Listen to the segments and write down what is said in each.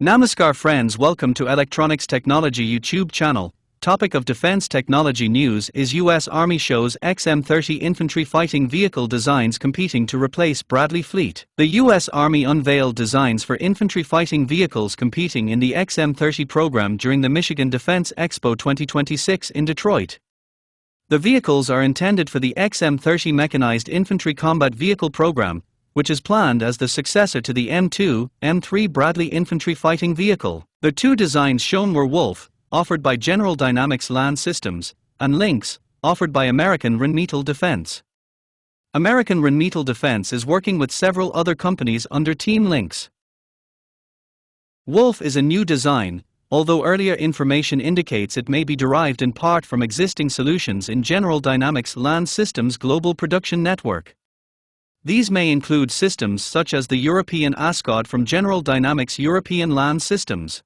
Namaskar friends, welcome to Electronics Technology YouTube channel. Topic of defense technology news is US Army shows XM30 infantry fighting vehicle designs competing to replace Bradley fleet. The US Army unveiled designs for infantry fighting vehicles competing in the XM30 program during the Michigan Defense Expo 2026 in Detroit. The vehicles are intended for the XM30 mechanized infantry combat vehicle program, which is planned as the successor to the M2, M3 Bradley infantry fighting vehicle. The two designs shown were Wolf, offered by General Dynamics Land Systems, and Lynx, offered by American Rheinmetall Defense. American Rheinmetall Defense is working with several other companies under Team Lynx. Wolf is a new design, although earlier information indicates it may be derived in part from existing solutions in General Dynamics Land Systems' global production network. These may include systems such as the European ASCOD from General Dynamics European Land Systems.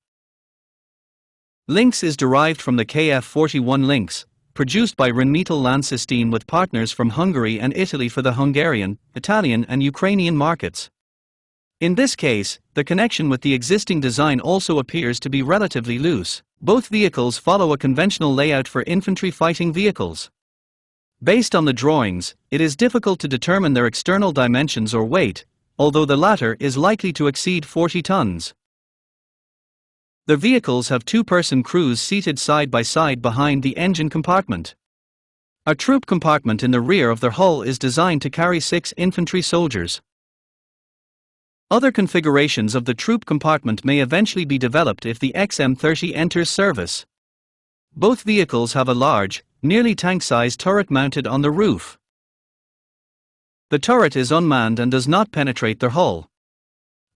Lynx is derived from the KF-41 Lynx, produced by Rheinmetall Landsystem with partners from Hungary and Italy for the Hungarian, Italian and Ukrainian markets. In this case, the connection with the existing design also appears to be relatively loose. Both vehicles follow a conventional layout for infantry fighting vehicles. Based on the drawings, it is difficult to determine their external dimensions or weight, although the latter is likely to exceed 40 tons. The vehicles have two-person crews seated side by side behind the engine compartment. A troop compartment in the rear of their hull is designed to carry 6 infantry soldiers. Other configurations of the troop compartment may eventually be developed if the XM30 enters service. Both vehicles have a large, nearly tank-sized turret mounted on the roof. The turret is unmanned and does not penetrate their hull.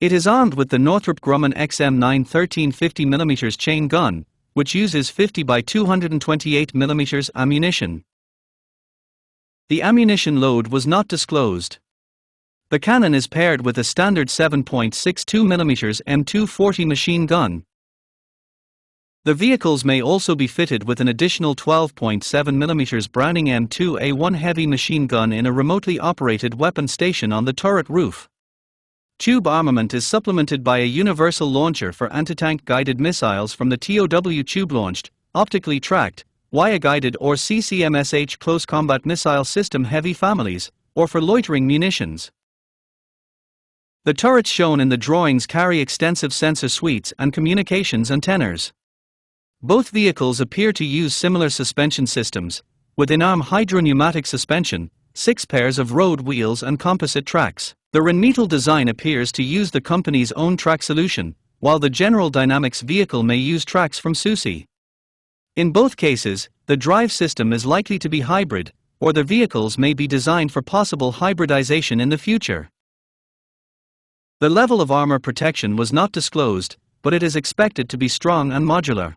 It is armed with the Northrop Grumman XM9 1350mm chain gun, which uses 50 by 228mm ammunition. The ammunition load was not disclosed. The cannon is paired with a standard 7.62mm M240 machine gun. The vehicles may also be fitted with an additional 12.7mm Browning M2A1 heavy machine gun in a remotely operated weapon station on the turret roof. Tube armament is supplemented by a universal launcher for anti-tank guided missiles from the TOW tube-launched, optically tracked, wire-guided or CCMSH close combat missile system heavy families, or for loitering munitions. The turrets shown in the drawings carry extensive sensor suites and communications antennas. Both vehicles appear to use similar suspension systems, with in-arm hydropneumatic suspension, 6 pairs of road wheels and composite tracks. The Rheinmetall design appears to use the company's own track solution, while the General Dynamics vehicle may use tracks from SUSE. In both cases, the drive system is likely to be hybrid, or the vehicles may be designed for possible hybridization in the future. The level of armor protection was not disclosed, but it is expected to be strong and modular.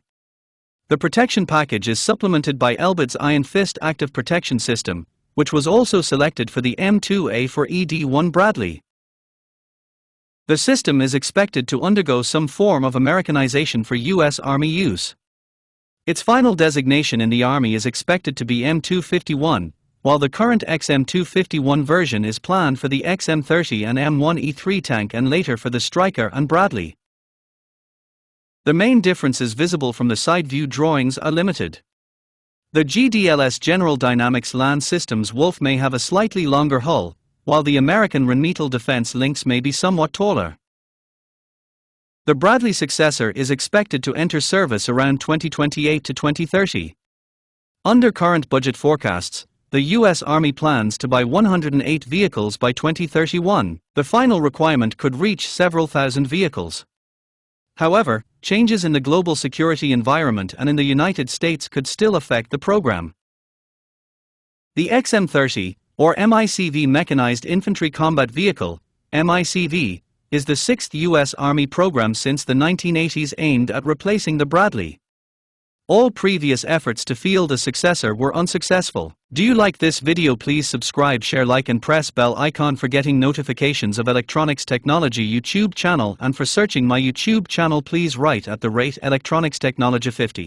The protection package is supplemented by Elbit's Iron Fist active protection system, which was also selected for the M2A for ED1 Bradley. The system is expected to undergo some form of Americanization for US Army use. Its final designation in the Army is expected to be M251, while the current XM251 version is planned for the XM30 and M1E3 tank and later for the Stryker and Bradley. The main differences visible from the side view drawings are limited. The GDLS General Dynamics Land Systems Wolf may have a slightly longer hull, while the American Rheinmetall Defense Lynx may be somewhat taller. The Bradley successor is expected to enter service around 2028 to 2030. Under current budget forecasts, the US Army plans to buy 108 vehicles by 2031. The final requirement could reach several thousand vehicles. However, changes in the global security environment and in the United States could still affect the program. The XM30, or MICV Mechanized Infantry Combat Vehicle, MICV, is the 6th U.S. Army program since the 1980s aimed at replacing the Bradley. All previous efforts to field a successor were unsuccessful. Do you like this video? Please subscribe, share, like and press bell icon for getting notifications of Electronics Technology YouTube channel, and for searching my YouTube channel please write @Electronics Technology 50.